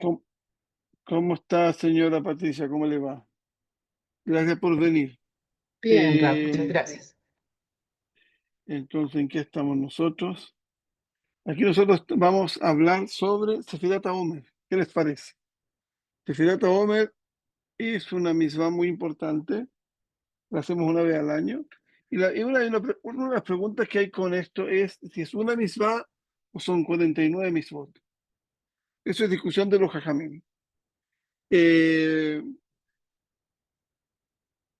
¿Cómo, cómo está, señora Patricia? ¿Cómo le va? Gracias por venir. Bien, Raf, muchas Eh, gracias. entonces, ¿en qué estamos nosotros? Aquí nosotros vamos a hablar sobre Sefirat Omer. ¿Qué les parece? Sefirat Omer es una misma muy importante. La hacemos una vez al año. Una de las preguntas que hay con esto es si es una misma o son 49 mismot. Eso es discusión de los jajamim. Eh,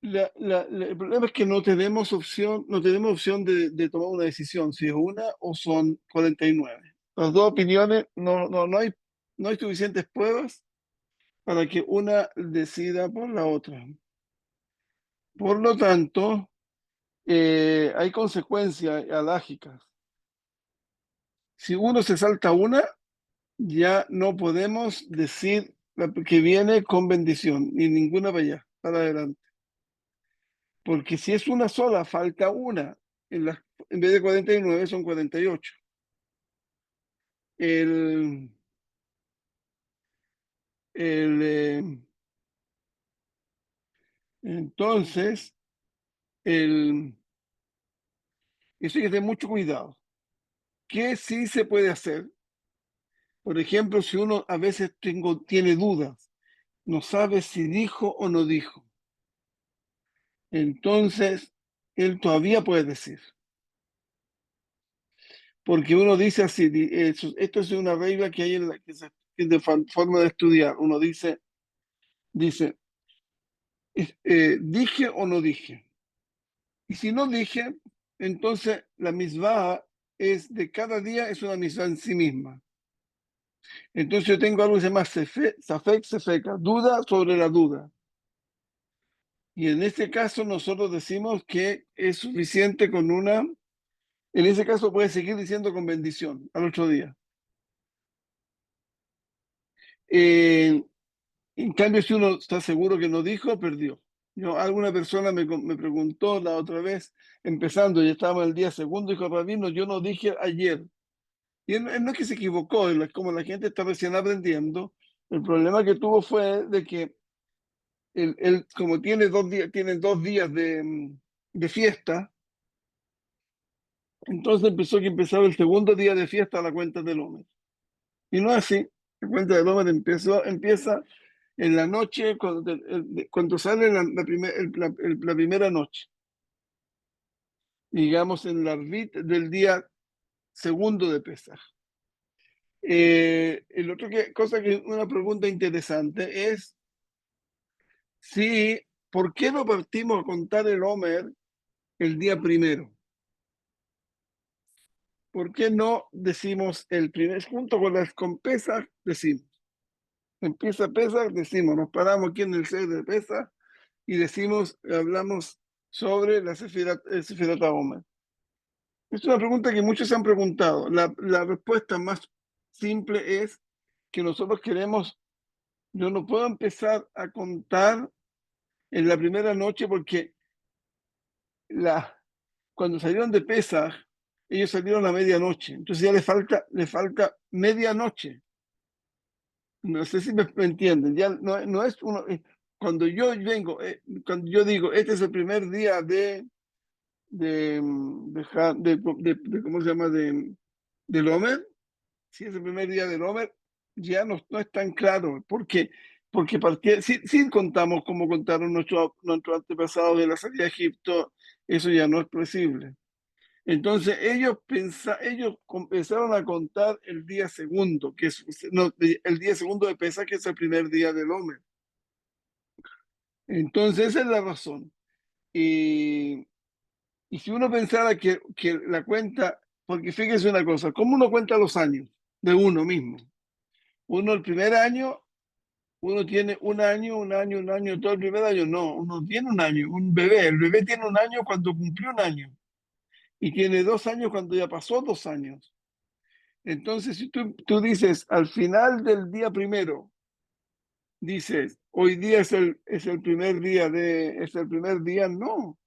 el problema es que no tenemos opción de tomar una decisión, si es una o son 49. Las dos opiniones, no hay suficientes pruebas para que una decida por la otra. Por lo tanto, hay consecuencias alágicas. Si uno se salta una, ya no podemos decir que viene con bendición, ni ninguna para allá, para adelante. Porque si es una sola, falta una. En vez de 49 son 48. El, el, entonces, el, eso hay que tener mucho cuidado. ¿Qué sí se puede hacer? Por ejemplo, si uno a veces tiene dudas, no sabe si dijo o no dijo, entonces él todavía puede decir. Porque uno dice así, esto es una regla que hay en la que es de forma de estudiar. Uno dice, ¿dije o no dije? Y si no dije, entonces la misma es de cada día, es una misma en sí misma. Entonces yo tengo algo que se llama safek sefeka, duda sobre la duda. Y en este caso nosotros decimos que es suficiente con una, en ese caso puede seguir diciendo con bendición al otro día. Eh, en cambio, si uno está seguro que no dijo, perdió. Alguna persona me preguntó la otra vez, empezando, ya estaba el día segundo, dijo, Rabino, yo no dije ayer. Y él no es que se equivocó, como la gente está recién aprendiendo, el problema que tuvo fue de que él como tiene 2 días de fiesta, entonces empezó que empezaba el segundo día de fiesta la cuenta del Homer. Y no es así, la cuenta del Homer empieza en la noche, cuando sale la primera noche, digamos en la Arvit del día segundo de Pesaj. El otro cosa que una pregunta interesante es si, ¿por qué no partimos a contar el Homer el día primero? ¿Por qué no decimos el primer, junto con Pesaj, decimos, empieza Pesaj, decimos, nos paramos aquí en el 6 de Pesaj y decimos, hablamos sobre la Sefirat Homer. Es una pregunta que muchos se han preguntado. La respuesta más simple es que nosotros queremos, yo no puedo empezar a contar en la primera noche porque la, cuando salieron de Pesaj, ellos salieron a medianoche. Entonces ya le falta medianoche. No sé si me entienden. Ya no es uno. Cuando yo vengo, cuando yo digo, este es el primer día ¿cómo se llama? Del Homer, si es el primer día del Homer, ya no es tan claro. ¿Por qué? Porque si contamos como contaron nuestros antepasados de la salida de Egipto, eso ya no es posible. Entonces ellos empezaron a contar el día segundo, que es no, el día segundo de Pesach, que es el primer día del Homer. Entonces esa es la razón. Y, y si uno pensara que la cuenta, porque fíjese una cosa, ¿cómo uno cuenta los años de uno mismo? Uno el primer año, uno tiene un año, todo el primer año, no, uno tiene un año, un bebé, el bebé tiene un año cuando cumplió un año y tiene 2 años cuando ya pasó 2 años. Entonces, si tú dices al final del día primero, dices, hoy día es el primer día es el primer día, no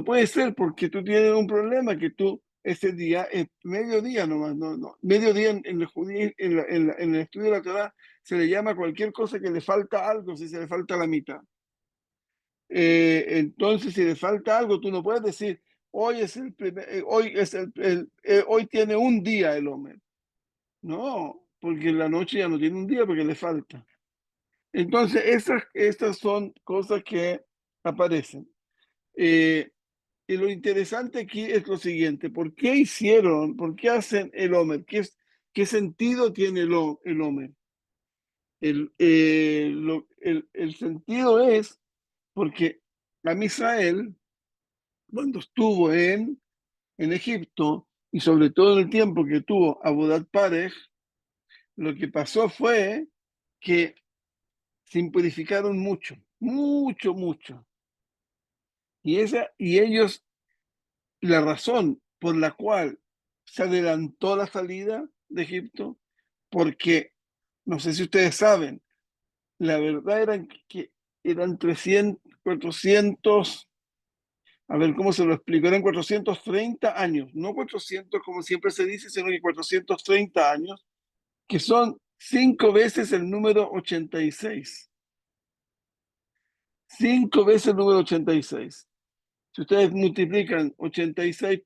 puede ser porque tú tienes un problema que tú ese día es mediodía nomás, mediodía en el en el estudio de la Torah se le llama cualquier cosa que le falta algo, si se le falta la mitad. Entonces, si le falta algo, tú no puedes decir, hoy tiene un día el hombre. No, porque la noche ya no tiene un día porque le falta. Entonces, estas son cosas que aparecen. Eh, y lo interesante aquí es lo siguiente, ¿por qué hacen el Omer? ¿Qué sentido tiene el Omer? El sentido es porque a Israel, cuando estuvo en Egipto, y sobre todo en el tiempo que tuvo Abodat Parej, lo que pasó fue que se impurificaron mucho, mucho, mucho. Y ellos, la razón por la cual se adelantó la salida de Egipto, porque, no sé si ustedes saben, la verdad era que eran 300, 400, a ver cómo se lo explico, eran 430 años, no 400 como siempre se dice, sino que 430 años, que son 5 veces el número 86. 5 veces el número 86. Si ustedes multiplican 86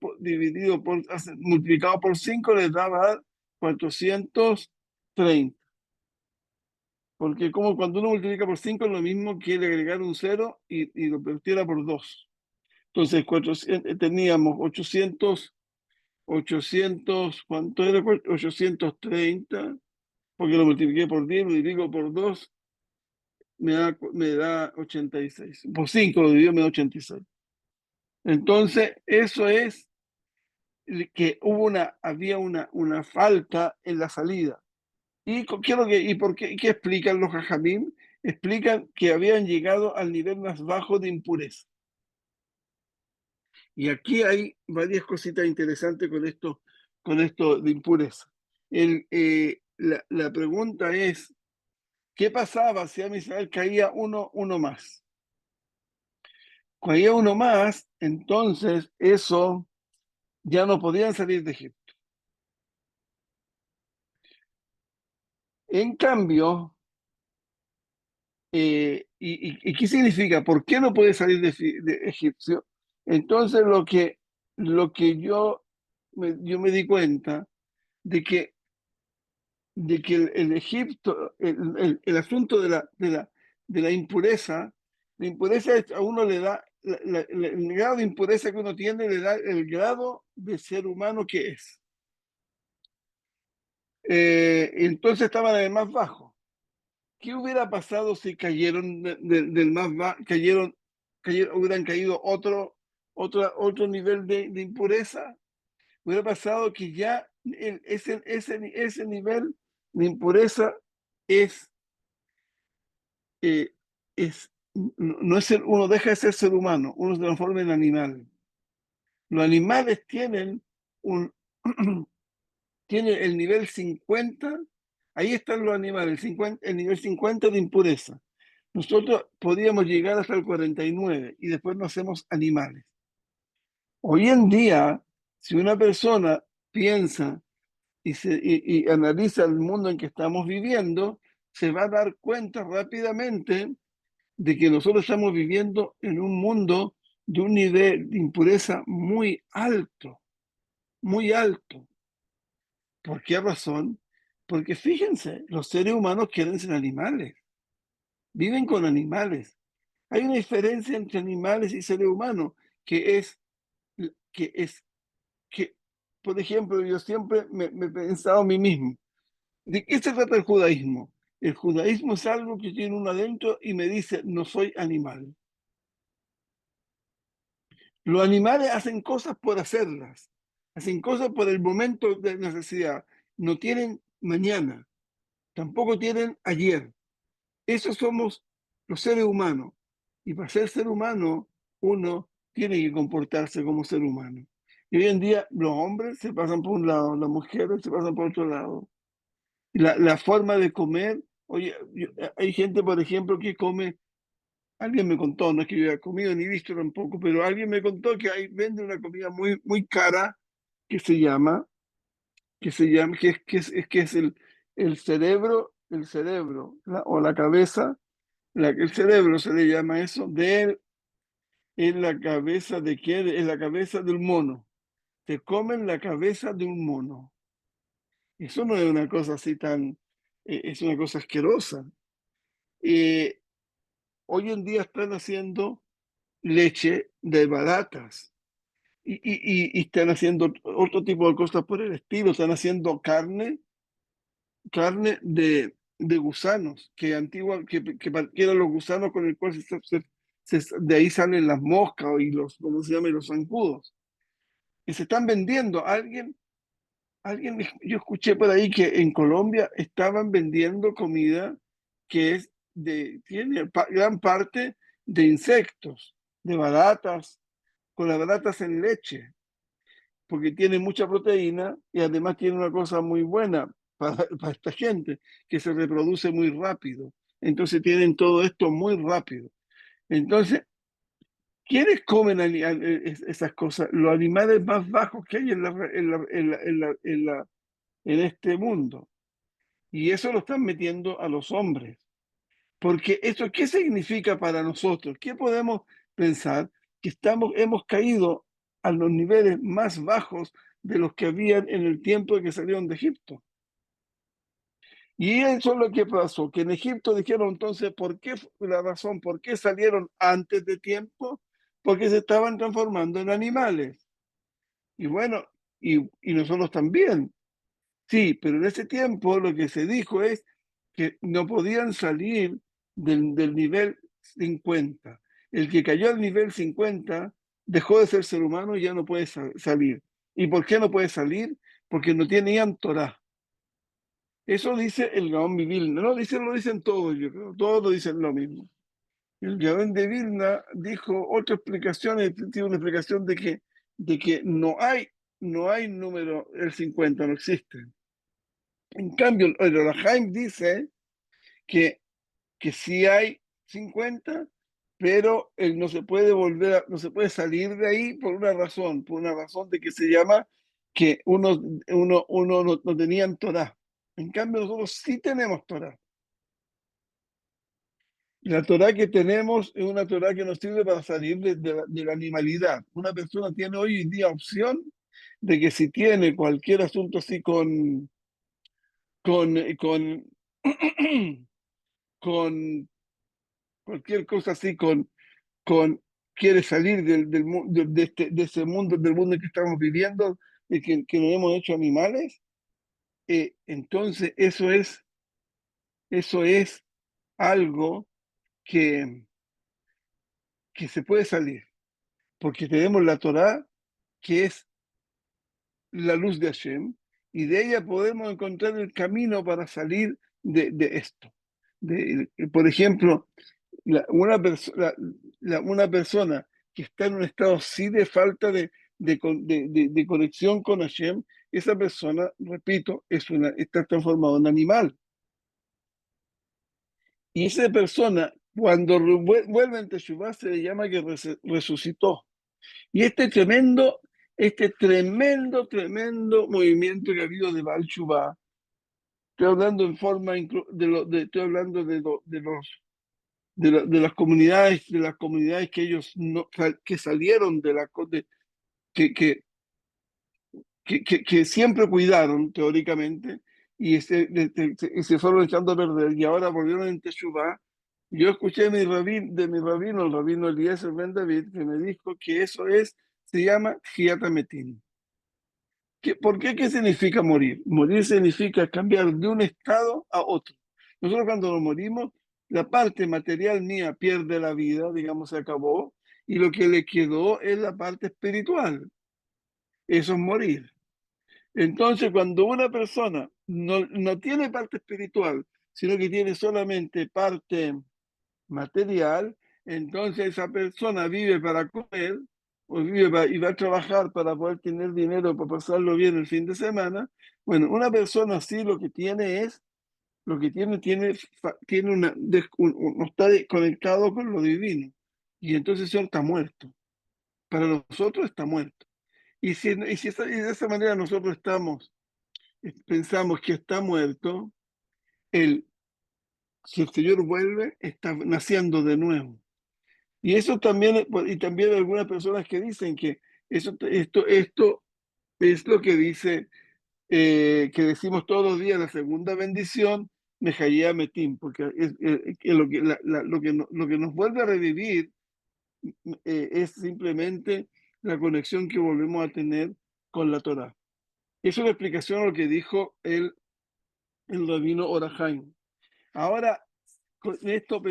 multiplicado por 5, les da a dar 430. Porque como cuando uno multiplica por 5 es lo mismo que agregar un cero y lo partiera por 2. Entonces, teníamos 800, ¿cuánto era? 830, porque lo multipliqué por 10, lo divido por 2, me da 86. Por 5 lo divido, me da 86. Entonces, eso es que había una falta en la salida. ¿Y qué explican los jajamim? Explican que habían llegado al nivel más bajo de impureza. Y aquí hay varias cositas interesantes con esto de impureza. La pregunta es, ¿qué pasaba si a Israel caía uno más? Caía uno más, entonces eso ya no podían salir de Egipto. En cambio, ¿y qué significa? ¿Por qué no puede salir de Egipcio? Entonces lo que yo me di cuenta de que, el Egipto, el asunto de la impureza, a uno le da, el grado de impureza que uno tiene le da el grado de ser humano que es. Entonces estaban en el más bajo. ¿Qué hubiera pasado si cayeron del más bajo, hubieran caído otro nivel de impureza? Hubiera pasado que ya ese nivel de impureza es, eh, no es uno deja de ser ser humano, uno se transforma en animal. Los animales un, tienen el nivel 50, ahí están los animales, el nivel 50 de impureza. Nosotros podríamos llegar hasta el 49 y después nos hacemos animales. Hoy en día, si una persona piensa y analiza el mundo en que estamos viviendo, se va a dar cuenta rápidamente de que nosotros estamos viviendo en un mundo de un nivel de impureza muy alto, muy alto. ¿Por qué razón? Porque fíjense, los seres humanos quieren ser animales, viven con animales. Hay una diferencia entre animales y seres humanos, que es que, es, que por ejemplo, yo siempre me he pensado a mí mismo, ¿de qué se trata el judaísmo? El judaísmo es algo que tiene uno adentro y me dice, no soy animal. Los animales hacen cosas por hacerlas, hacen cosas por el momento de necesidad. No tienen mañana, tampoco tienen ayer. Esos somos los seres humanos. Y para ser ser humano, uno tiene que comportarse como ser humano. Y hoy en día los hombres se pasan por un lado, las mujeres se pasan por otro lado. La forma de comer, oye, hay gente, por ejemplo, que come, alguien me contó, no es que yo haya comido ni visto tampoco, pero alguien me contó que vende una comida muy, muy cara que se llama, que es el cerebro, o la cabeza, el cerebro se le llama eso, es la cabeza de qué, es la cabeza del mono. Te comen la cabeza de un mono. Eso no es una cosa así tan, es una cosa asquerosa. Eh, Hoy en día están haciendo leche de baratas y están haciendo otro tipo de cosas por el estilo. Están haciendo carne de gusanos, que eran los gusanos con el cual de ahí salen las moscas y los, ¿cómo se llama? Y los zancudos. Y se están vendiendo. Yo escuché por ahí que en Colombia estaban vendiendo comida que tiene gran parte de insectos, de baratas, con las baratas en leche, porque tiene mucha proteína y además tiene una cosa muy buena para esta gente, que se reproduce muy rápido. Entonces tienen todo esto muy rápido. Entonces, ¿quiénes comen esas cosas? Los animales más bajos que hay en este mundo. Y eso lo están metiendo a los hombres. Porque eso, ¿qué significa para nosotros? ¿Qué podemos pensar? Que hemos caído a los niveles más bajos de los que habían en el tiempo de que salieron de Egipto. Y eso es lo que pasó, que en Egipto dijeron entonces, ¿por qué la razón? ¿Por qué salieron antes de tiempo? Porque se estaban transformando en animales. Y bueno, y nosotros también. Sí, pero en ese tiempo lo que se dijo es que no podían salir del nivel 50. El que cayó al nivel 50 dejó de ser ser humano y ya no puede salir. ¿Y por qué no puede salir? Porque no tenían Torah. Eso dice el Gaón de Vilna. No, lo dicen todos, yo creo. Todos lo dicen lo mismo. El Gaón de Vilna dijo otra explicación, tiene una explicación de que no hay número, el 50 no existe. En cambio, el Orahaim dice que, que sí hay 50, pero él no se puede no se puede salir de ahí por una razón de que se llama que uno no tenían Torah. En cambio, nosotros sí tenemos Torah. La Torah que tenemos es una Torah que nos sirve para salir de la animalidad. Una persona tiene hoy en día opción de que si tiene cualquier asunto así con con cualquier cosa así, quiere salir de ese mundo, del mundo en que estamos viviendo, de que nos hemos hecho animales, entonces eso es algo que, que se puede salir, porque tenemos la Torá, que es la luz de Hashem, y de ella podemos encontrar el camino para salir de esto. Por ejemplo, una persona que está en un estado así de falta de conexión con Hashem, esa persona, repito, está transformada en animal. Y esa persona, cuando vuelve en Teshuvah, se le llama que resucitó. Y tremendo movimiento que ha habido de Baal Shuvah, estoy hablando en forma, estoy hablando de las comunidades que ellos no, que salieron que, que, que siempre cuidaron teóricamente y se fueron echando a perder y ahora volvieron en Teshuvah. Yo escuché de mi rabino, el rabino Eliezer Ben David, que me dijo que se llama Tchiat HaMetim. ¿Por qué? ¿Qué significa morir? Morir significa cambiar de un estado a otro. Nosotros cuando nos morimos, la parte material mía pierde la vida, digamos, se acabó, y lo que le quedó es la parte espiritual. Eso es morir. Entonces, cuando una persona no tiene parte espiritual, sino que tiene solamente parte material, entonces esa persona vive para comer y va a trabajar para poder tener dinero para pasarlo bien el fin de semana. Bueno, una persona así lo que tiene no está conectado con lo divino y entonces eso está muerto. Para nosotros está muerto. y de esa manera nosotros pensamos que está muerto, él, si el Señor vuelve, está naciendo de nuevo. Y eso también, y también hay algunas personas que dicen que esto es lo que dice, que decimos todos los días, la segunda bendición, Mejayá Metim, porque es lo que, lo que nos vuelve a revivir es simplemente la conexión que volvemos a tener con la Torá. Es una explicación a lo que dijo el rabino Orahaim. Ahora, con esto,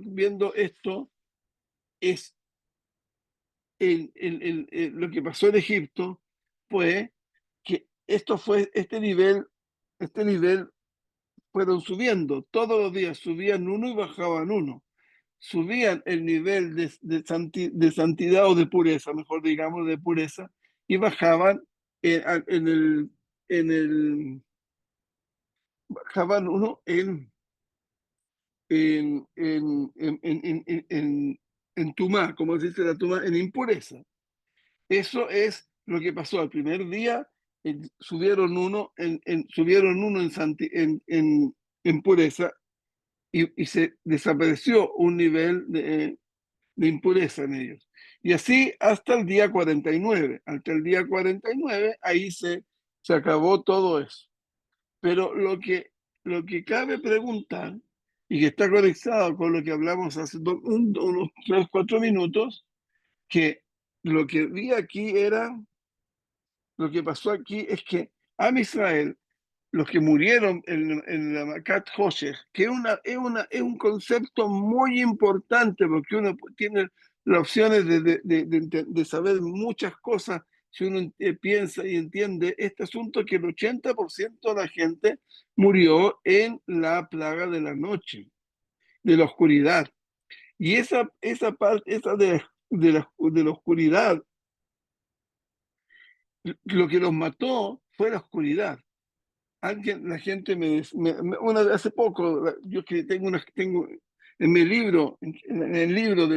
viendo esto, es lo que pasó en Egipto fue que este nivel fueron subiendo, todos los días subían uno y bajaban uno. Subían el nivel de santidad o de pureza, mejor digamos, de pureza, y bajaban en bajaban uno en tumá, como se dice la tumá, en impureza. Eso es lo que pasó al primer día, subieron uno en pureza y se desapareció un nivel de impureza en ellos. Y así hasta el día 49. Hasta el día 49, ahí se acabó todo eso. Pero lo que cabe preguntar, y que está conectado con lo que hablamos hace unos 3, 4 minutos, que lo que vi aquí lo que pasó aquí es que Am Israel, los que murieron en la Makat Hoshech, que es un concepto muy importante porque uno tiene las opciones de saber muchas cosas si uno piensa y entiende este asunto, que el 80% de la gente murió en la plaga de la noche, de la oscuridad. Y esa parte, esa de la oscuridad, lo que los mató fue la oscuridad. La gente hace poco, yo que tengo en mi libro, en el libro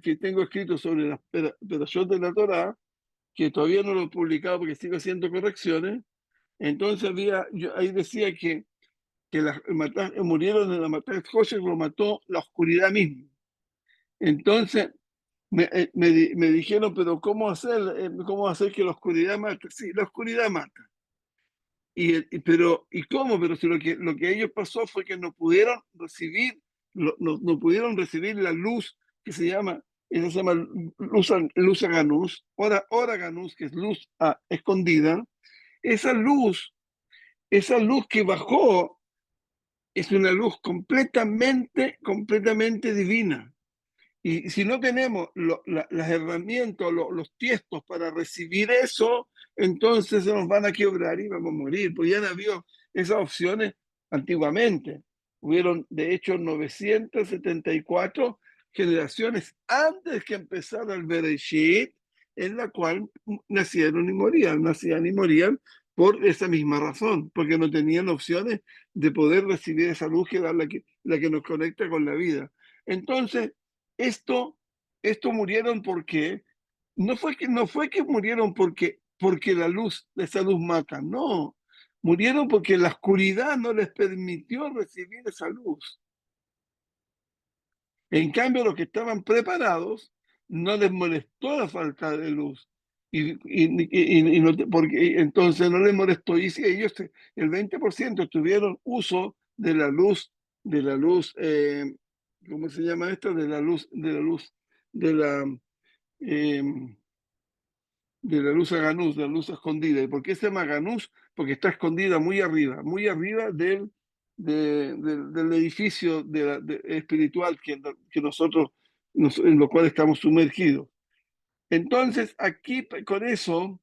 que tengo escrito sobre las pedazos de la Torá, que todavía no lo he publicado porque sigo haciendo correcciones, entonces ahí decía que murieron en la matanza, José lo mató la oscuridad misma. Entonces me dijeron, pero cómo hacer que la oscuridad mate? Sí, la oscuridad mata. ¿Y cómo? Pero si lo que a ellos pasó fue que no pudieron recibir, no pudieron recibir la luz que esa se llama luz a ganús, hora ganús, que es luz escondida. Esa luz, esa luz que bajó es una luz completamente divina. Y si no tenemos las herramientas, los tiestos para recibir eso, entonces se nos van a quebrar y vamos a morir. Pues ya no había esas opciones antiguamente. Hubieron, de hecho, 974 generaciones antes que empezara el Bereshit, en la cual nacían y morían por esa misma razón, porque no tenían opciones de poder recibir esa luz que es la que nos conecta con la vida. Entonces, esto, esto murieron porque no fue que murieron porque esa luz mata, no. Murieron porque la oscuridad no les permitió recibir esa luz. En cambio, los que estaban preparados no les molestó la falta de luz. Porque entonces no les molestó. Y si ellos, el 20% tuvieron uso de la luz, ¿cómo se llama esto? De la, eh, de la luz a ganús, de la luz escondida. ¿Y por qué se llama ganús? Porque está escondida muy arriba del edificio espiritual que nosotros, en lo cual estamos sumergidos. Entonces, aquí con eso,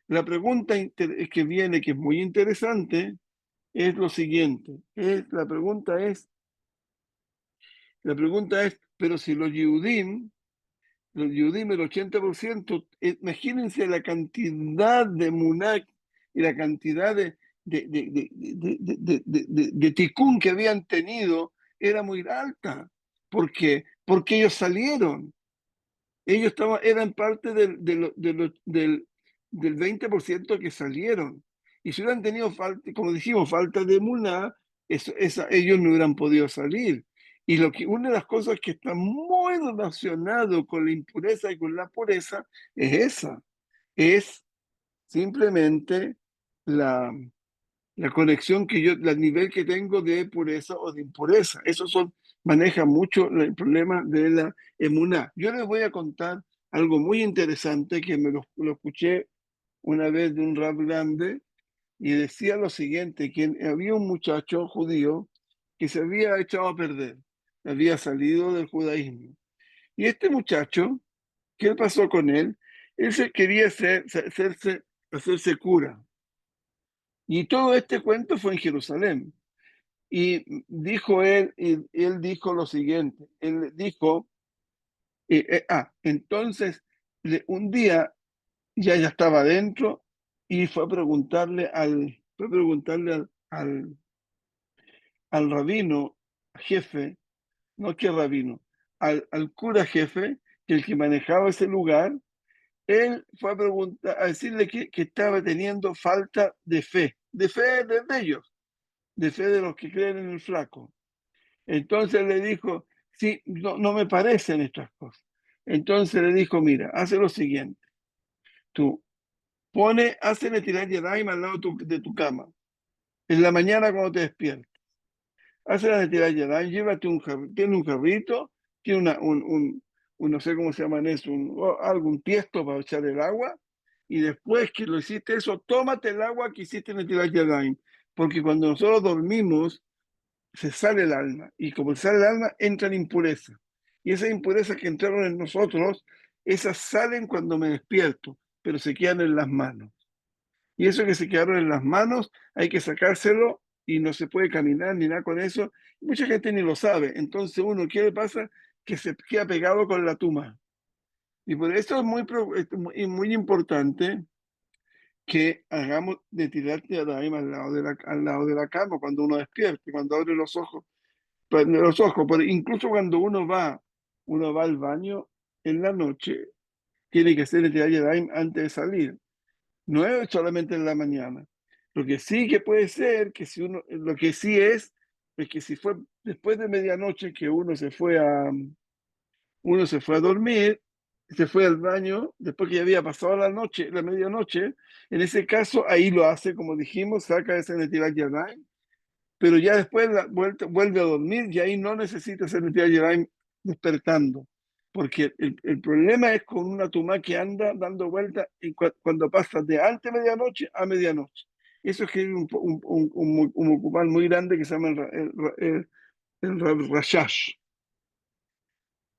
la pregunta que viene, que es muy interesante, es lo siguiente. La pregunta es, pero si los Yehudim, el 80%, imagínense la cantidad de munak y la cantidad de tikkun que habían tenido era muy alta. ¿Por qué? Porque ellos salieron. Ellos eran parte del 20% que salieron. Y si hubieran tenido falta, como dijimos, falta de emuná, ellos no hubieran podido salir. Y una de las cosas que está muy relacionado con la impureza y con la pureza es esa, es simplemente la conexión que yo, el nivel que tengo de pureza o de impureza. Maneja mucho el problema de la emuná. Yo les voy a contar algo muy interesante que lo escuché una vez de un rab grande y decía lo siguiente, que había un muchacho judío que se había echado a perder, había salido del judaísmo. Y este muchacho, ¿qué pasó con él? Él se quería hacerse cura. Y todo este cuento fue en Jerusalén. Y él dijo lo siguiente, él dijo, entonces un día ya estaba adentro y fue a preguntarle al rabino jefe, no que rabino, al cura jefe, que el que manejaba ese lugar, él fue a decirle que estaba teniendo falta de fe de ellos, de fe de los que creen en el flaco. Entonces le dijo, sí, no me parecen estas cosas. Entonces le dijo, mira, hace lo siguiente, tú hazle tirar Yadayim al lado de tu cama, en la mañana cuando te despiertas. Hazle tirar Yadayim, llévate tiene un jarrito, tiene no sé cómo se llaman eso, algún tiesto para echar el agua, y después que lo hiciste eso, tómate el agua que hiciste en el tirar Yadayim, porque cuando nosotros dormimos, se sale el alma, y como sale el alma, entran impurezas. Y esas impurezas que entraron en nosotros, esas salen cuando me despierto, pero se quedan en las manos. Y eso que se quedaron en las manos, hay que sacárselo y no se puede caminar ni nada con eso. Mucha gente ni lo sabe. Entonces uno, ¿qué le pasa? Que se queda pegado con la tuma. Y por eso es muy importante que hagamos de tirarte a al lado de la cama cuando uno despierte, cuando abre los ojos. Pero incluso cuando uno va al baño en la noche, tiene que hacer el Daim antes de salir. No es solamente en la mañana. Lo que sí que puede ser, lo que sí es que si fue después de medianoche que uno se fue a dormir, se fue al baño, después que ya había pasado la medianoche, en ese caso ahí lo hace, como dijimos, saca ese Netilat Yadayim, pero ya después vuelve a dormir y ahí no necesita hacer Netilat Yadayim despertando. Porque el problema es con una tumá que anda dando vueltas cuando pasa de antes de medianoche a medianoche. Eso es que hay un mucumán muy grande que se llama el Rashash.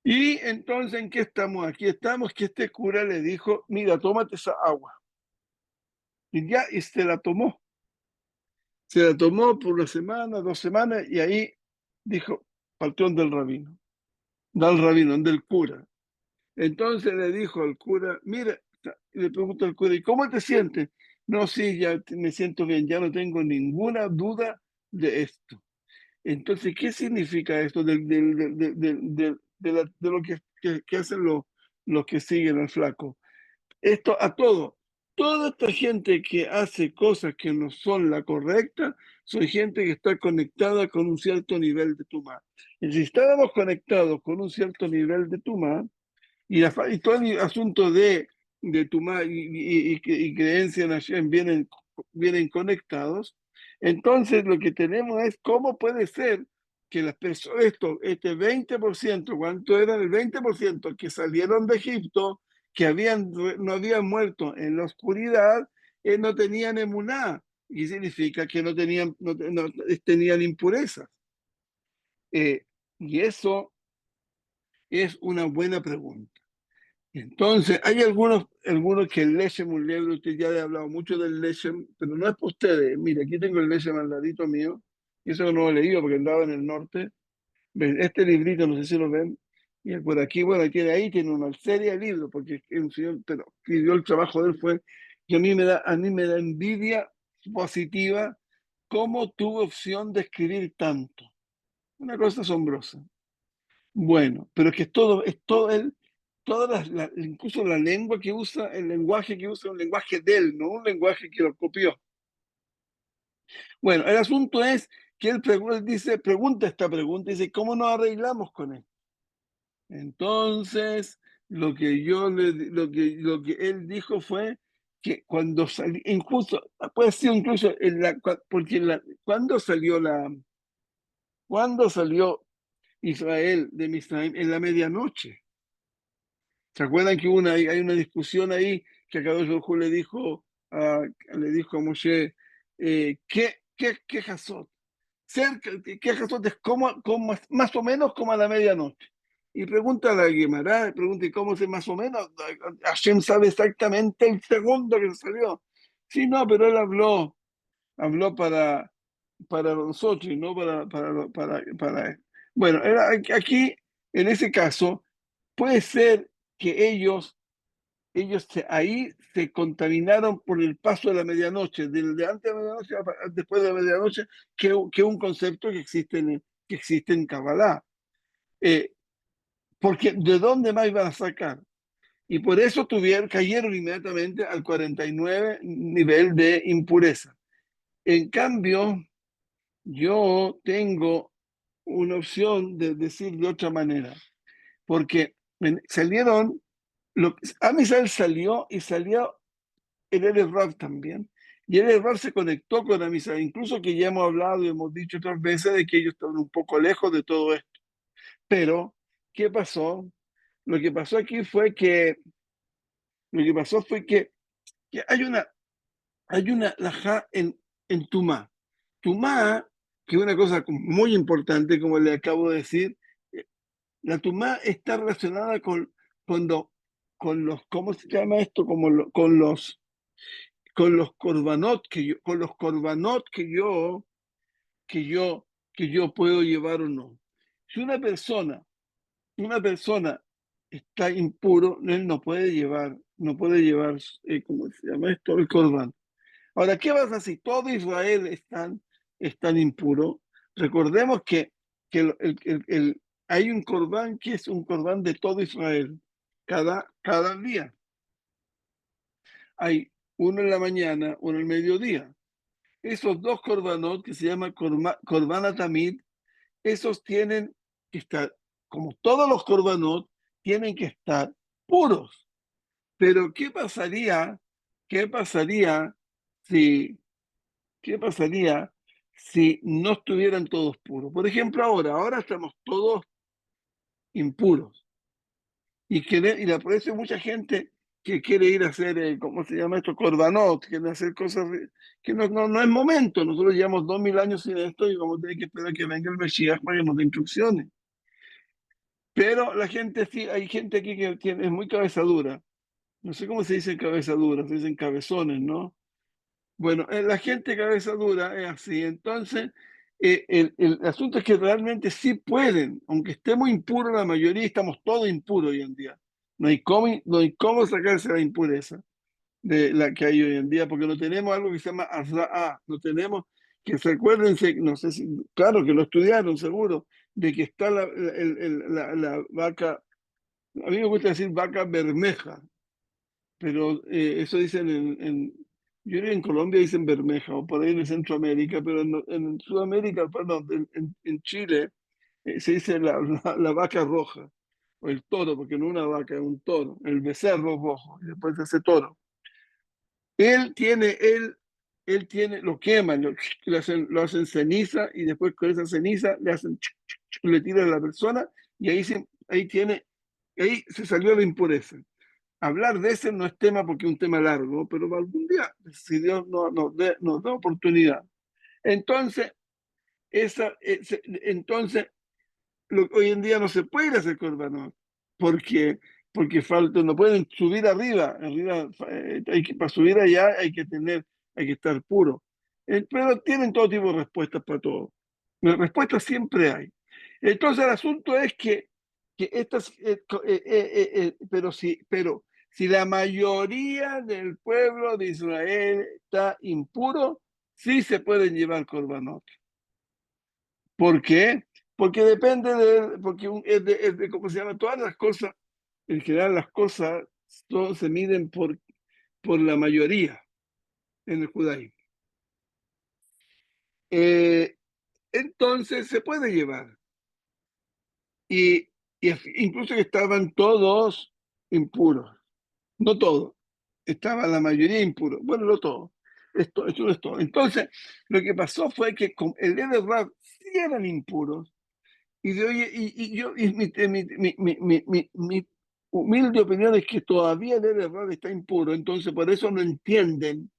Y entonces, ¿en qué estamos? Aquí estamos que este cura le dijo, mira, tómate esa agua. Y se la tomó. Se la tomó por una semana, 2 semanas, y ahí dijo, partió del rabino, del cura. Entonces le dijo al cura, mira, le preguntó al cura, ¿y cómo te sientes? No, sí, ya me siento bien, ya no tengo ninguna duda de esto. Entonces, ¿qué significa esto de lo que hacen los que siguen al flaco? Esto toda esta gente que hace cosas que no son la correcta, son gente que está conectada con un cierto nivel de Tumá. Y si estábamos conectados con un cierto nivel de Tumá, y todo el asunto de Tumá y creencia en Hashem vienen conectados, entonces lo que tenemos es cómo puede ser que las personas, este 20%, ¿cuánto era el 20% que salieron de Egipto, que no habían muerto en la oscuridad, no tenían emuná? Y significa que no tenían impurezas. Y eso es una buena pregunta. Entonces, hay algunos que el Leshem, un libro, usted ya he hablado mucho del Leshem, pero no es para ustedes. Mira, aquí tengo el Leshem al ladito mío, y eso no lo he leído porque andaba en el norte. ¿Ven? Este librito, no sé si lo ven, y por aquí, bueno, ahí tiene una serie de libros, porque es un señor, pero escribió el trabajo de él fue, que a mí me da envidia positiva cómo tuvo opción de escribir tanto. Una cosa asombrosa. Bueno, pero es que es todo él incluso la lengua que usa, el lenguaje que usa, un lenguaje de él, no un lenguaje que lo copió. Bueno, el asunto es que él dice, pregunta esta pregunta, dice, ¿cómo nos arreglamos con él? Entonces, lo que él dijo fue que cuando salió, incluso, puede ser incluso, porque cuando salió Israel de Misraim en la medianoche. ¿Se acuerdan que hay una discusión ahí que Akadosh Baruj Hu le dijo a Moshe, ¿qué Hasot? ¿Qué Hasot es como más o menos como a la medianoche? Y pregunta a la Gemara, pregunta ¿y cómo es más o menos? Hashem sabe exactamente el segundo que salió. Sí, no, pero él habló para nosotros, y no para. Bueno, aquí, en ese caso, puede ser que ahí se contaminaron por el paso de la medianoche, de antes de la medianoche a después de la medianoche, que un concepto que existe en Kabbalah. Porque ¿de dónde más iban a sacar? Y por eso cayeron inmediatamente al 49 nivel de impureza. En cambio, yo tengo una opción de decir de otra manera, porque salieron, Amisal salió y salió el Rav también, y el Rav se conectó con Amisal, incluso que ya hemos hablado y hemos dicho otras veces de que ellos estaban un poco lejos de todo esto. Pero, ¿qué pasó? Lo que pasó aquí fue que, lo que pasó fue que hay una lajá en Tumá. Tumá, que es una cosa muy importante, como le acabo de decir, la tumá está relacionada cuando, ¿cómo se llama esto? Con los korbanot que yo, que yo puedo llevar o no. Si una persona está impuro, él no puede llevar, ¿cómo se llama esto? El korban. Ahora, ¿qué pasa si todo Israel están impuro? Recordemos que hay un corbán que es un corbán de todo Israel, cada día. Hay uno en la mañana, uno en el mediodía. Esos dos corbanot que se llaman corbán atamid, esos tienen que estar, como todos los corbanot, tienen que estar puros. Pero ¿qué pasaría si ¿qué pasaría si no estuvieran todos puros? Por ejemplo, ahora estamos todos impuros. Por eso hay mucha gente que quiere ir a hacer, ¿cómo se llama esto? Corbanot, quiere hacer cosas que no es momento. Nosotros llevamos 2000 años sin esto y vamos a tener que esperar que venga el Mesías para que nos dé instrucciones. Pero la gente, sí, hay gente aquí que es muy cabeza dura. No sé cómo se dice cabeza dura, se dicen cabezones, ¿no? Bueno, la gente cabeza dura es así. Entonces, el asunto es que realmente sí pueden, aunque estemos impuros la mayoría, estamos todos impuros hoy en día. No hay cómo sacarse la impureza de la que hay hoy en día, porque no tenemos algo que se llama azra'a, no tenemos, que se acuérdense, no sé si, claro que lo estudiaron seguro, de que está la vaca, a mí me gusta decir vaca bermeja, pero eso dicen yo creo que en Colombia dicen bermeja o por ahí en Centroamérica, pero en Sudamérica, perdón, en Chile se dice la vaca roja o el toro, porque no es una vaca, es un toro, el becerro rojo, y después ese toro. Él tiene, él, él tiene, lo queman, lo hacen ceniza y después con esa ceniza le hacen, le tiran a la persona y ahí se salió la impureza. Hablar de ese no es tema porque es un tema largo, pero algún día, si Dios nos da oportunidad. Entonces, entonces hoy en día no se puede hacer corbanot porque, porque falta, no pueden subir arriba para subir allá hay que estar puro. Pero tienen todo tipo de respuestas para todo. Las respuestas siempre hay. Entonces el asunto es que estas, pero si la mayoría del pueblo de Israel está impuro, sí se pueden llevar corbanot. ¿Por qué? Porque depende porque ¿cómo se llama? Todas las cosas, en general las cosas se miden por la mayoría en el judaísmo. Entonces se puede llevar. Y incluso que estaban todos impuros. No todos. Estaba la mayoría impuros. Bueno, no todos. Esto no es todo. Entonces, lo que pasó fue que con el de Rab sí eran impuros. Y de oye, mi humilde opinión es que todavía el de Rab está impuro. Entonces, por eso no entienden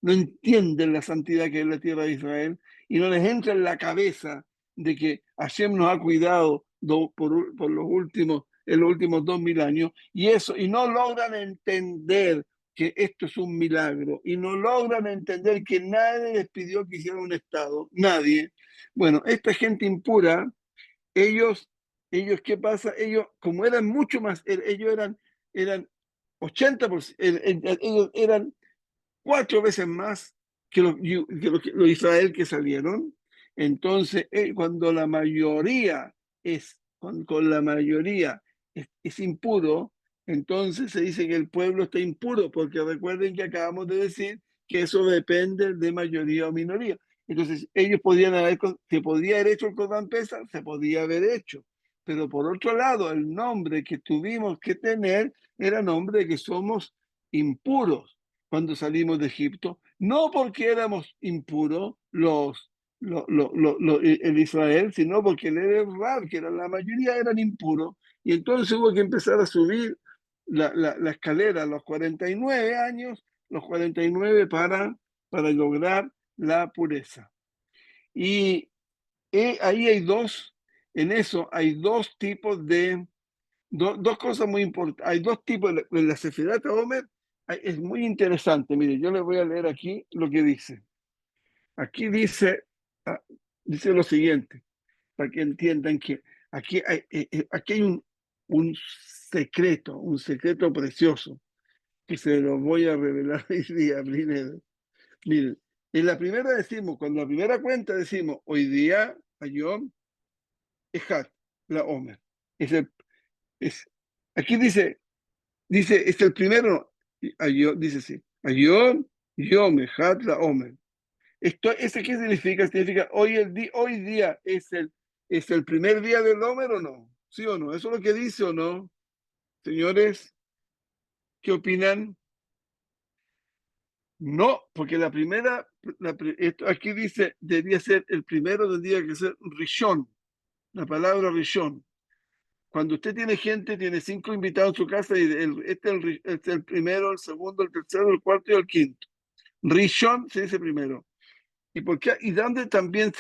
la santidad que es la tierra de Israel y no les entra en la cabeza de que Hashem nos ha cuidado por en los últimos 2000 años y no logran entender que esto es un milagro y no logran entender que nadie les pidió que hicieran un Estado, nadie. Bueno, esta gente impura, ¿qué pasa? Ellos, como eran mucho más, eran 80%, ellos eran 4 veces más que los Israel que salieron. Entonces, cuando la mayoría con la mayoría es impuro, entonces se dice que el pueblo está impuro, porque recuerden que acabamos de decir que eso depende de mayoría o minoría. Entonces, ellos se podía haber hecho el Corban Pesa, se podía haber hecho. Pero por otro lado, el nombre que tuvimos que tener era nombre de que somos impuros cuando salimos de Egipto, no porque éramos impuros el Israel, sino porque el Rab, que era la mayoría, eran impuros. Y entonces hubo que empezar a subir la escalera a los 49 años, los 49 para lograr la pureza. Y ahí en eso hay dos tipos dos cosas muy importantes. Hay dos tipos en la Sefirat Omer. Es muy interesante. Mire, yo les voy a leer aquí lo que dice. Aquí ah, dice lo siguiente, para que entiendan que aquí hay un un secreto precioso, que se lo voy a revelar hoy día. Miren, en la primera decimos, cuando la primera cuenta decimos, hoy día, Ayom, Ejat, la Omer. Es el, es, aquí dice, es el primero, dice sí, Ayom, Yom, Ejat, la Omer. ¿Ese qué significa? Significa hoy día es el primer día del Omer o no, ¿sí o no? ¿Eso es lo que dice o no? Señores, ¿qué opinan? No, porque aquí dice, debía ser el primero, tendría que ser Rishon, la palabra Rishon. Cuando usted tiene gente, tiene 5 invitados en su casa y este es el primero, el segundo, el tercero, el cuarto y el quinto. Rishon se dice primero. ¿Y dónde también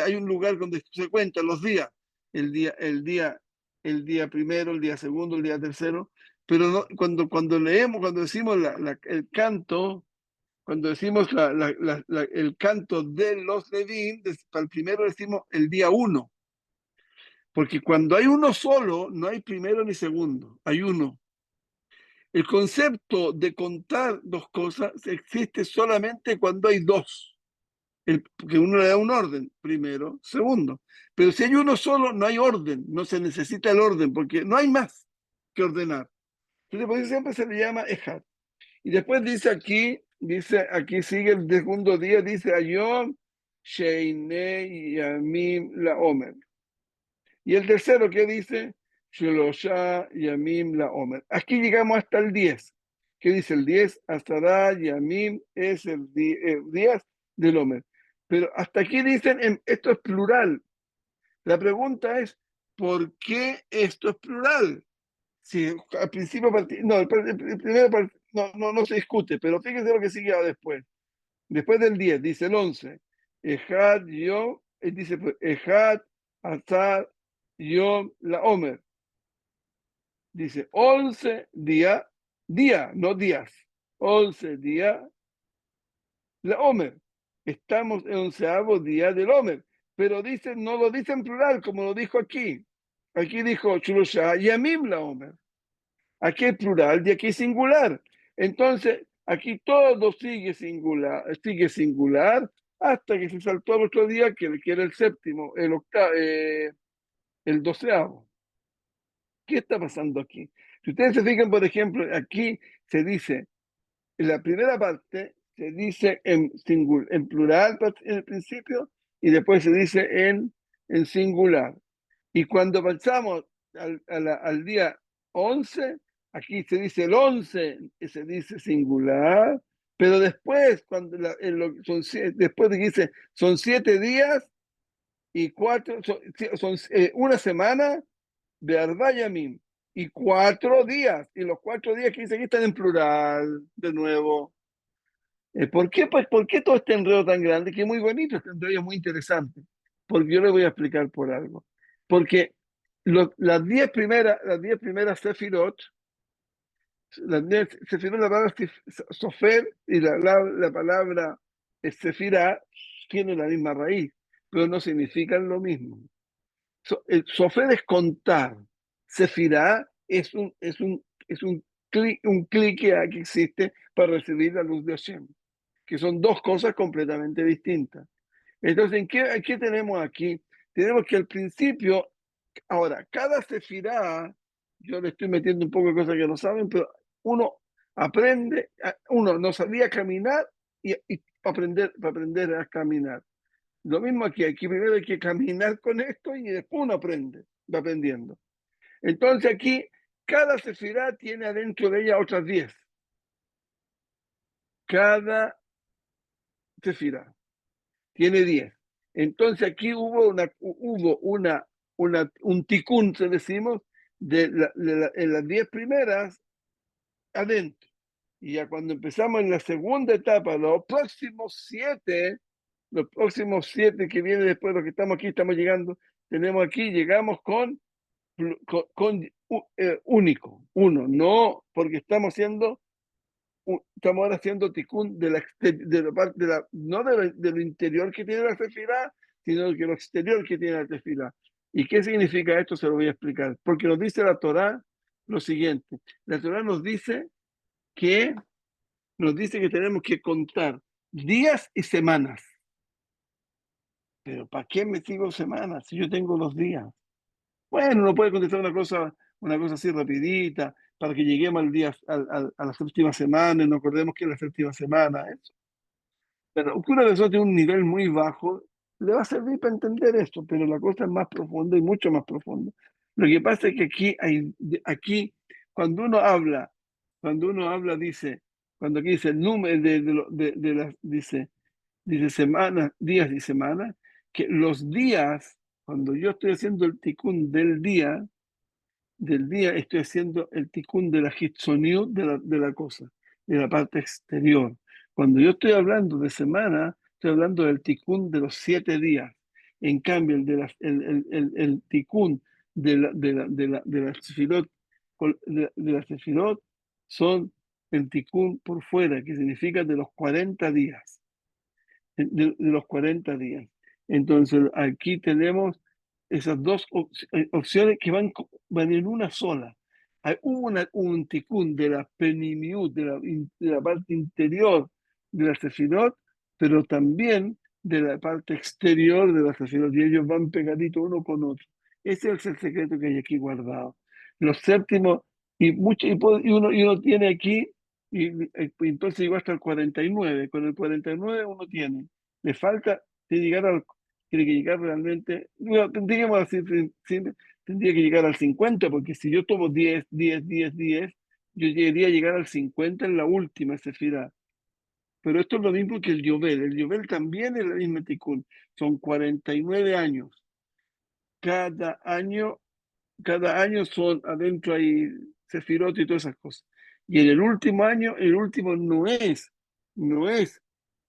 hay un lugar donde se cuentan los días? El día, el día, el día primero, el día segundo, el día tercero. Pero no, cuando decimos el canto, cuando decimos el canto de los Levín, para el primero decimos el día 1. Porque cuando hay uno solo, no hay primero ni segundo, hay uno. El concepto de contar dos cosas existe solamente cuando hay dos. Porque uno le da un orden, primero, segundo. Pero si hay uno solo, no hay orden, no se necesita el orden, porque no hay más que ordenar. Entonces, por eso siempre se le llama Ejad. Y después aquí sigue el segundo día, dice Ayom, Sheinei, Yamim, La Omer. Y el tercero, ¿qué dice? Shelosha, Yamim, La Omer. Aquí llegamos hasta el 10. ¿Qué dice el 10? Astará, Yamim, es el 10 del Omer. Pero hasta aquí dicen, esto es plural. La pregunta es, ¿por qué esto es plural? Si al principio, no, el primero, no se discute, pero fíjense lo que sigue después. Después del 10, dice el 11. Ejad, yo, dice, pues, Ejad, Azar, Yom, la Omer. Dice 11 día, no días. 11 día, la Omer. Estamos en 11º día del Omer. Pero no lo dice en plural, como lo dijo aquí. Aquí dijo Shulosha Yamim la Omer. Aquí es plural y aquí es singular. Entonces, aquí todo sigue singular hasta que se saltó al otro día, que era el séptimo, el 12º. ¿Qué está pasando aquí? Si ustedes se fijan, por ejemplo, aquí se dice, en la primera parte se dice en plural en el principio y después se dice en singular. Y cuando pasamos al día 11, aquí se dice el 11 y se dice singular, pero después, después de que dice son 7 días y 4, son una semana de Ardayamim y 4 días, y los 4 días que dice aquí están en plural, de nuevo. ¿Por qué? Pues, ¿por qué todo este enredo tan grande? Que es muy bonito, este enredo es muy interesante. Porque yo le voy a explicar por algo. Porque las 10 primeras sefirot, la palabra sofer y la palabra sefirá tienen la misma raíz, pero no significan lo mismo. Sofer es contar. Sefirá es un clic que existe para recibir la luz de Hashem, que son dos cosas completamente distintas. Entonces, ¿qué tenemos aquí? Tenemos que al principio, ahora, cada sefirá, yo le estoy metiendo un poco de cosas que no saben, pero uno aprende, uno no sabía caminar y para aprender a caminar. Lo mismo aquí primero hay que caminar con esto y después uno aprende, va aprendiendo. Entonces aquí, cada sefirá tiene adentro de ella otras 10. Cada sefirá tiene 10. Entonces aquí un ticún, se decimos, en las 10 primeras adentro. Y ya cuando empezamos en la segunda etapa, los próximos 7 que vienen después de los que estamos aquí, estamos llegando, llegamos con único, uno, no porque estamos ahora haciendo ticún de la parte no de lo interior que tiene la tefilá, sino de lo exterior que tiene la tefilá. ¿Y qué significa esto? Se lo voy a explicar. Porque nos dice la Torá lo siguiente. La Torá que nos dice que tenemos que contar días y semanas. Pero ¿para qué me sigo semanas si yo tengo los días? Bueno, uno puede contestar una cosa así rapidita, para que lleguemos al día, a la séptima semana y nos acordemos que es la séptima semana. Pero que una persona tiene un nivel muy bajo, le va a servir para entender esto, pero la cosa es más profunda y mucho más profunda. Lo que pasa es que aquí cuando uno habla, cuando aquí dice el número dice semanas, días y semanas, que los días, cuando yo estoy haciendo el tikkun del día estoy haciendo el tikkun de la hitzoniut de la cosa, de la parte exterior. Cuando yo estoy hablando de semana, estoy hablando del tikkun de los 7 días. En cambio, el tikkun de la sefirot, de la sefirot son el tikkun por fuera, que significa de los 40 días. De los 40 días. Entonces, aquí tenemos esas dos opciones que van en una sola. Hubo un ticún de la penimiut, de la parte interior de la sefirot, pero también de la parte exterior de la sefirot, y ellos van pegaditos uno con otro. Ese es el secreto que hay aquí guardado. Los séptimos, y uno tiene aquí, entonces llegó hasta el 49. Con el 49 uno le falta de tiene que llegar realmente, bueno, tendríamos así, tendría que llegar al 50, porque si yo tomo 10 10 10 10 yo llegaría a llegar al 50 en la última sefirá. Pero esto es lo mismo que el Yovel también es la misma tikkun, son 49 años. Cada año, cada año son adentro hay sefirot y todas esas cosas. Y en el último año, el último no es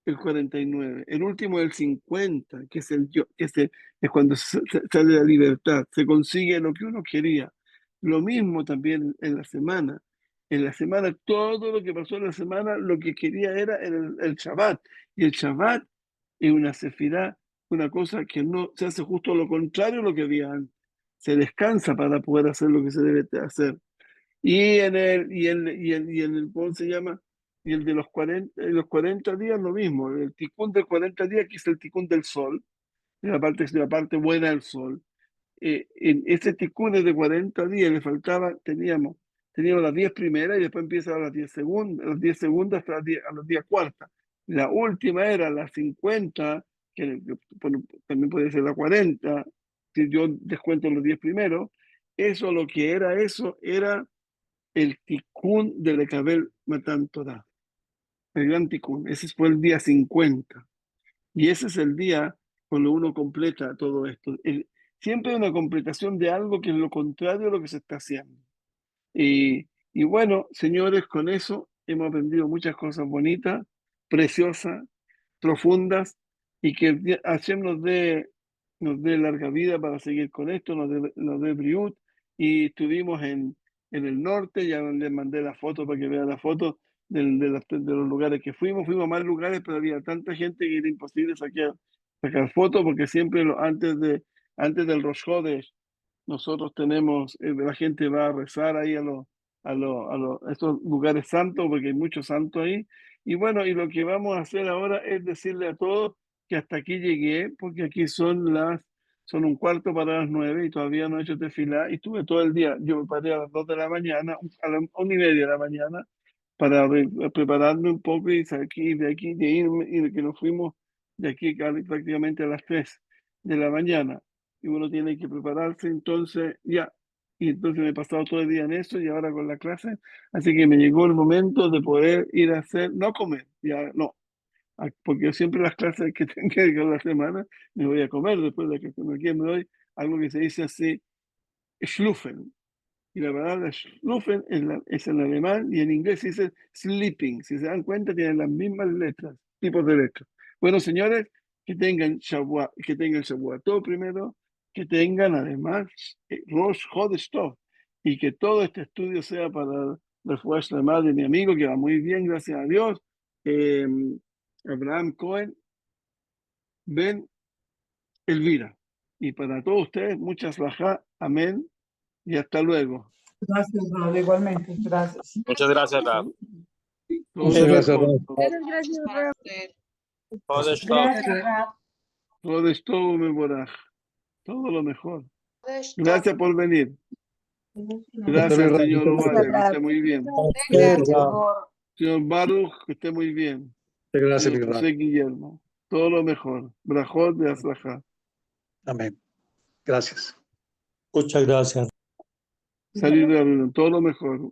el 49, el último es el 50, que es es cuando sale la libertad, se consigue lo que uno quería. Lo mismo también en la semana. En la semana, todo lo que pasó en la semana, lo que quería era el Shabbat. Y el Shabbat es una sefirá, una cosa que no se hace justo lo contrario a lo que había antes. Se descansa para poder hacer lo que se debe hacer. ¿Cómo se llama? Y el de los 40 días, lo mismo. El ticún de 40 días, que es el ticún del sol, de la parte buena del sol. en ese tikkun de 40 días le faltaba, teníamos las 10 primeras y después empieza a las 10 segundas, hasta a los días cuarta. La última era las 50, bueno, también puede ser la 40, si yo descuento los 10 primeros. Eso, lo que era eso, era el tikkun de Lekabel Matan Torah, el gran tikkun. Ese fue el día 50. Y ese es el día cuando uno completa todo esto. Siempre hay una completación de algo que es lo contrario a lo que se está haciendo. Y bueno, señores, con eso hemos aprendido muchas cosas bonitas, preciosas, profundas, y que Hashem nos dé larga vida para seguir con esto, nos dé briut. Y estuvimos en el norte, ya les mandé la foto para que vean la foto de los lugares que fuimos a más lugares, pero había tanta gente que era imposible sacar fotos, porque siempre antes del Rosh Hodesh nosotros tenemos, la gente va a rezar ahí a estos lugares santos, porque hay muchos santos ahí. Y bueno, y lo que vamos a hacer ahora es decirle a todos que hasta aquí llegué, porque aquí son un cuarto para las 9 y todavía no he hecho tefilá, y estuve todo el día. Yo me paré a las 2 de la mañana, a la 1:30 de la mañana, para prepararme un poco y de aquí, de irme, y de que nos fuimos de aquí prácticamente a las 3 de la mañana. Y uno tiene que prepararse, entonces ya. Y entonces me he pasado todo el día en eso y ahora con la clase. Así que me llegó el momento de poder ir a hacer, no comer, ya no, porque yo siempre las clases que tengo la semana me voy a comer después de que me doy algo que se dice así, schlufen. Y la palabra schlufen es en alemán y en inglés se dice sleeping. Si se dan cuenta, tienen las mismas letras, tipos de letras. Bueno, señores, que tengan Shavuot primero, que tengan además Rosh Chodesh Tov, y que todo este estudio sea para la madre de mi amigo, que va muy bien, gracias a Dios, eh, Abraham Cohen, Ben Elvira. Y para todos ustedes, muchas bajas, amén, y hasta luego. Gracias, Rod, igualmente. Gracias. Muchas gracias, Rab. Muchas gracias, mejor. Gracias, Rab. Chodesh Tov. Gracias, Rod. Todo es todo, Meboraj. Todo lo mejor. Gracias por venir. Gracias, señor Walter, que esté muy bien. Señor Baruch, que esté muy bien. Gracias, Señor José Guillermo. Todo lo mejor. Brajot de Aslajá. Amén. Gracias. Muchas gracias. Salir de la reunión. Todo lo mejor.